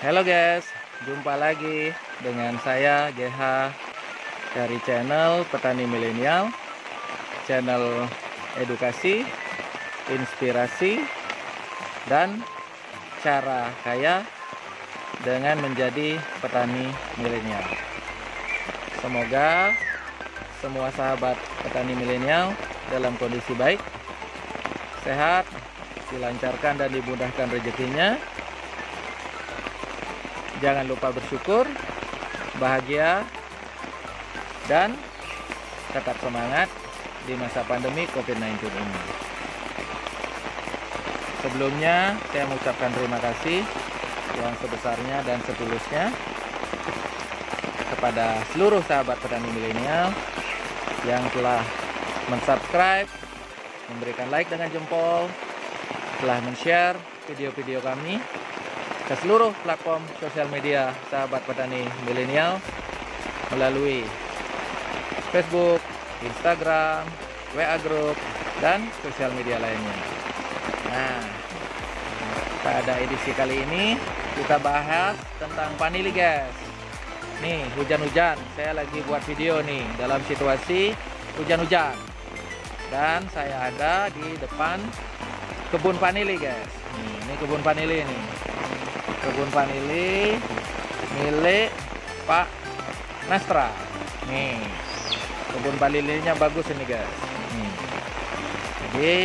Halo guys, jumpa lagi dengan saya GH dari channel Petani Milenial, channel edukasi, inspirasi, dan cara kaya dengan menjadi petani milenial. Semoga semua sahabat petani milenial dalam kondisi baik, sehat, dilancarkan dan dimudahkan rezekinya. Jangan lupa bersyukur, bahagia, dan tetap semangat di masa pandemi COVID-19 ini. Sebelumnya, saya mengucapkan terima kasih yang sebesarnya dan setulusnya kepada seluruh sahabat petani milenial yang telah mensubscribe, memberikan like dengan jempol, telah men-share video-video kami ke seluruh platform sosial media sahabat petani milenial melalui Facebook, Instagram, WA Group, dan sosial media lainnya. Nah, pada edisi kali ini kita bahas tentang vanili, guys. Nih, hujan-hujan, saya lagi buat video nih dalam situasi hujan-hujan, dan saya ada di depan kebun vanili, guys. Nih, ini kebun vanili nih. Kebun vanili milik Pak Nastra. Nih, kebun vanilinya bagus ini, guys. Nih. Jadi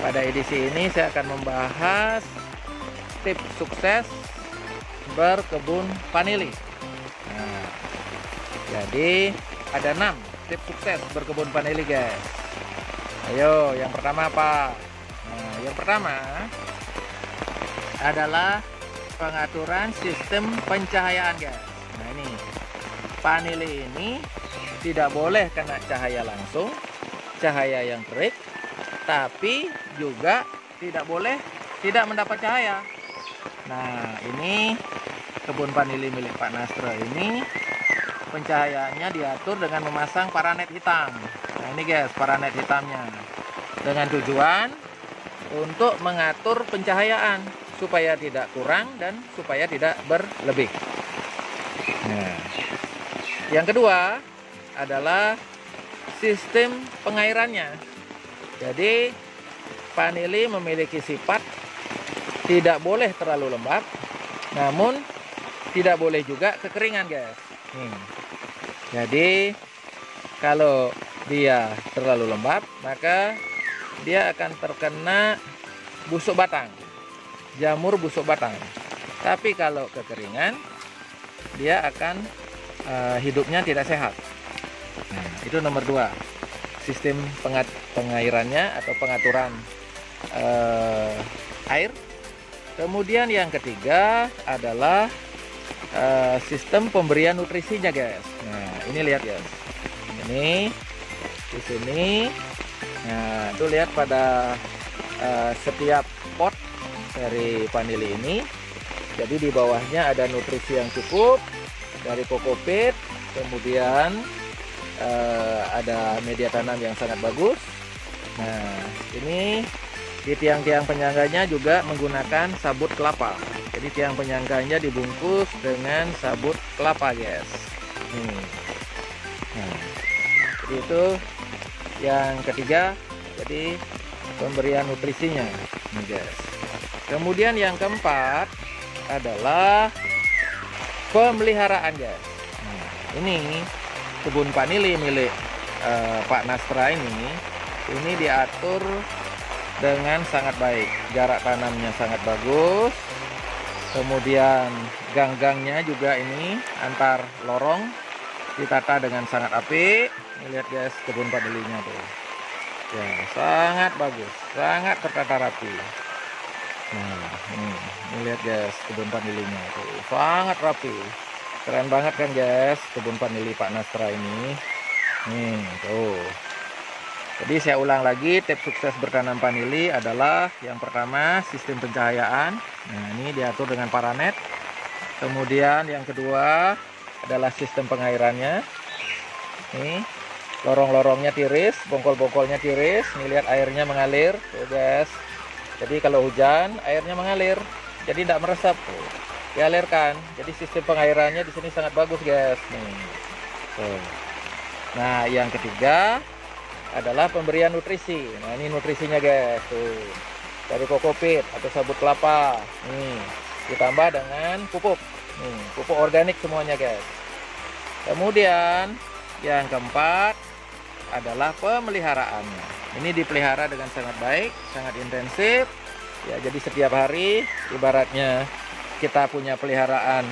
pada edisi ini saya akan membahas tips sukses berkebun vanili. Nah, jadi ada 6 tips sukses berkebun vanili, guys. Ayo, yang pertama apa? Nah, yang pertama adalah pengaturan sistem pencahayaan, guys. Nah, ini vanili ini tidak boleh kena cahaya langsung, cahaya yang terik, tapi juga tidak boleh tidak mendapat cahaya. Nah, ini kebun vanili milik Pak Nastra ini pencahayaannya diatur dengan memasang paranet hitam. Nah, ini guys, paranet hitamnya dengan tujuan untuk mengatur pencahayaan supaya tidak kurang dan supaya tidak berlebih. Nah, yang kedua adalah sistem pengairannya. Jadi vanili memiliki sifat tidak boleh terlalu lembab, namun tidak boleh juga kekeringan, guys. Jadi kalau dia terlalu lembab, maka dia akan terkena busuk batang, jamur busuk batang. Tapi kalau kekeringan, dia akan hidupnya tidak sehat. Nah, itu nomor 2, sistem pengairannya atau pengaturan air. Kemudian yang ketiga adalah sistem pemberian nutrisinya, guys. Nah, ini lihat, guys. Ini di sini. Nah, itu lihat pada setiap pot dari vanili ini. Jadi di bawahnya ada nutrisi yang cukup dari kokopit, kemudian ada media tanam yang sangat bagus. Nah, ini di tiang-tiang penyangganya juga menggunakan sabut kelapa. Jadi tiang penyangganya dibungkus dengan sabut kelapa, guys. Nah, jadi itu yang ketiga, jadi pemberian nutrisinya, nih, guys. Kemudian yang keempat adalah pemeliharaan, guys. Nah, ini kebun vanili milik Pak Nastra ini diatur dengan sangat baik. Jarak tanamnya sangat bagus. Kemudian gang-gangnya juga ini antar lorong ditata dengan sangat apik. Ini lihat, guys, kebun vanilinya tuh. Ya, sangat bagus, sangat tertata rapi. Nah, ini lihat, guys, kebun vanilinya tuh sangat rapi. Keren banget kan, guys, kebun vanili Pak Nastra ini. Nih, tuh. Jadi saya ulang lagi, tips sukses bertanam vanili adalah yang pertama sistem pencahayaan. Nah, ini diatur dengan paranet. Kemudian yang kedua adalah sistem pengairannya. Nih, lorong-lorongnya tiris, bongkol-bongkolnya tiris. Nih, lihat airnya mengalir, tuh, guys. Jadi kalau hujan airnya mengalir, jadi tidak meresap. dialirkan. Jadi sistem pengairannya di sini sangat bagus, guys. Nih. Tuh. Nah, yang ketiga adalah pemberian nutrisi. Nah, ini nutrisinya, guys. Tuh. Dari kokopit atau sabut kelapa. Nih, ditambah dengan pupuk. Nih, pupuk organik semuanya, guys. Kemudian yang keempat adalah pemeliharaannya. Ini dipelihara dengan sangat baik, sangat intensif. Ya, jadi setiap hari ibaratnya kita punya peliharaan,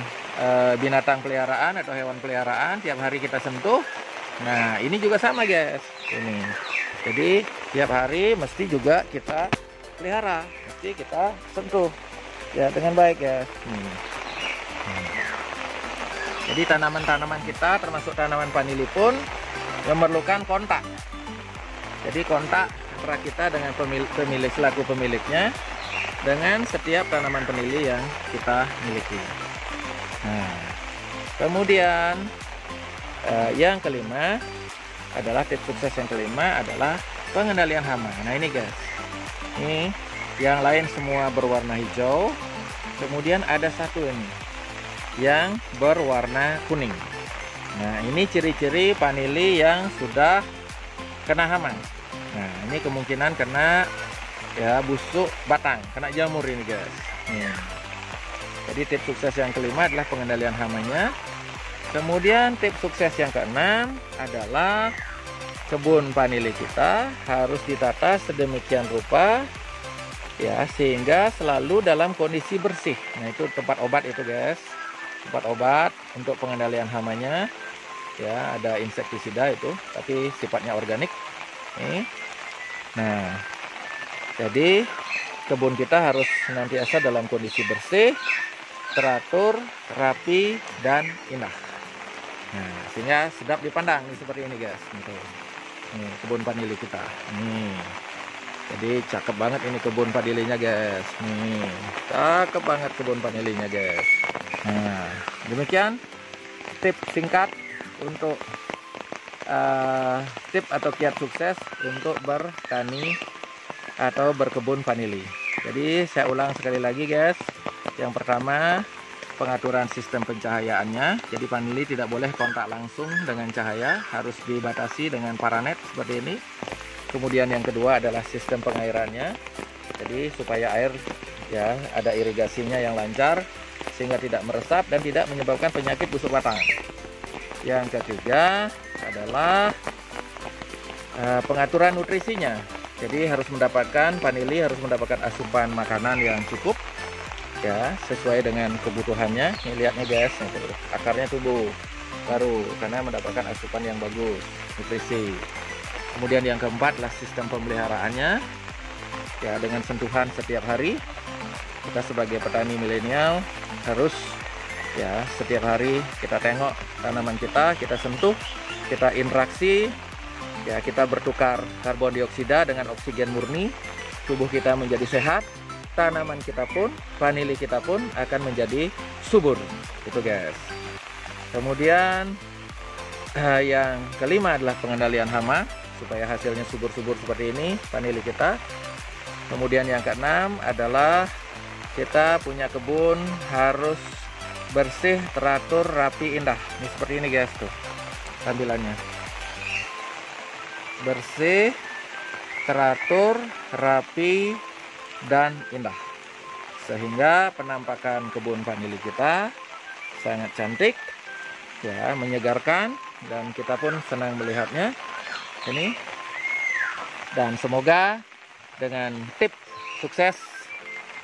binatang peliharaan atau hewan peliharaan, tiap hari kita sentuh. Nah, ini juga sama, guys. Ini. Jadi tiap hari mesti juga kita pelihara, mesti kita sentuh ya dengan baik, ya. Jadi tanaman-tanaman kita termasuk tanaman vanili pun memerlukan kontak. Jadi kontak antara kita dengan pemilik selaku pemiliknya dengan setiap tanaman vanili yang kita miliki. Nah, kemudian yang kelima adalah tips sukses yang kelima adalah pengendalian hama. Nah, ini, guys. Ini yang lain semua berwarna hijau. Kemudian ada satu ini yang berwarna kuning. Nah, ini ciri-ciri vanili yang sudah kena hama. Nah, ini kemungkinan kena ya busuk batang, kena jamur ini, guys. Jadi tips sukses yang kelima adalah pengendalian hamanya. Kemudian tips sukses yang keenam adalah kebun vanili kita harus ditata sedemikian rupa ya sehingga selalu dalam kondisi bersih. Nah, itu tempat obat itu, guys. Tempat obat untuk pengendalian hamanya. Ya, ada insektisida itu, tapi sifatnya organik. Nih. Nah, jadi kebun kita harus senantiasa dalam kondisi bersih, teratur, rapi, dan indah. Nah, sehingga sedap dipandang nih, seperti ini, guys. Nih, kebun vanili kita. Nih. Jadi cakep banget ini kebun vanilinya, guys. Nih, cakep banget kebun vanilinya, guys. Nah, demikian tips singkat untuk tip atau kiat sukses untuk bertani atau berkebun vanili. Jadi saya ulang sekali lagi, guys. Yang pertama, pengaturan sistem pencahayaannya. Jadi vanili tidak boleh kontak langsung dengan cahaya, harus dibatasi dengan paranet seperti ini. Kemudian yang kedua adalah sistem pengairannya. Jadi supaya air ya ada irigasinya yang lancar sehingga tidak meresap dan tidak menyebabkan penyakit busuk batang. Yang ketiga adalah pengaturan nutrisinya. Jadi vanili harus mendapatkan asupan makanan yang cukup ya sesuai dengan kebutuhannya. Ini lihatnya, guys, akarnya tumbuh baru karena mendapatkan asupan yang bagus, nutrisi. Kemudian yang keempat adalah sistem pemeliharaannya ya dengan sentuhan setiap hari. Kita sebagai petani milenial harus ya setiap hari kita tengok tanaman kita sentuh, kita interaksi ya, kita bertukar karbon dioksida dengan oksigen murni, tubuh kita menjadi sehat, tanaman kita pun, vanili kita pun akan menjadi subur. Itu, guys. Kemudian yang kelima adalah pengendalian hama supaya hasilnya subur-subur seperti ini vanili kita. Kemudian yang keenam adalah kita punya kebun harus bersih, teratur, rapi, indah. Ini seperti ini, guys, tuh tampilannya. Bersih, teratur, rapi, dan indah. Sehingga penampakan kebun vanili kita sangat cantik, ya, menyegarkan, dan kita pun senang melihatnya. Ini. Dan semoga dengan tips sukses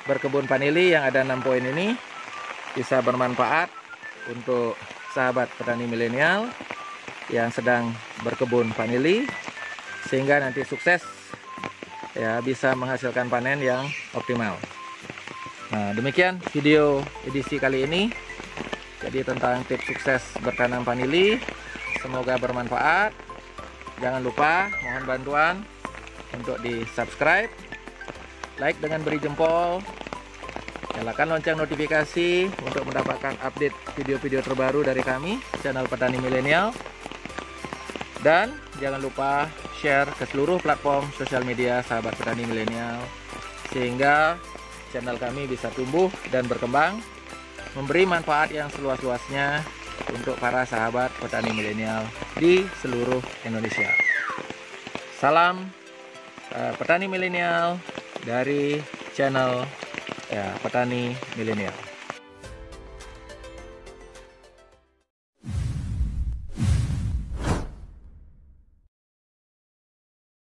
berkebun vanili yang ada 6 poin ini bisa bermanfaat untuk sahabat petani milenial yang sedang berkebun vanili sehingga nanti sukses ya bisa menghasilkan panen yang optimal. Nah, demikian video edisi kali ini. Jadi tentang tips sukses bertanam vanili, semoga bermanfaat. Jangan lupa mohon bantuan untuk di subscribe, like dengan beri jempol, nyalakan lonceng notifikasi untuk mendapatkan update video-video terbaru dari kami, channel Petani Milenial. Dan jangan lupa share ke seluruh platform sosial media sahabat Petani Milenial, sehingga channel kami bisa tumbuh dan berkembang, memberi manfaat yang seluas-luasnya untuk para sahabat petani milenial di seluruh Indonesia. Salam petani milenial dari channel Petani Milenial.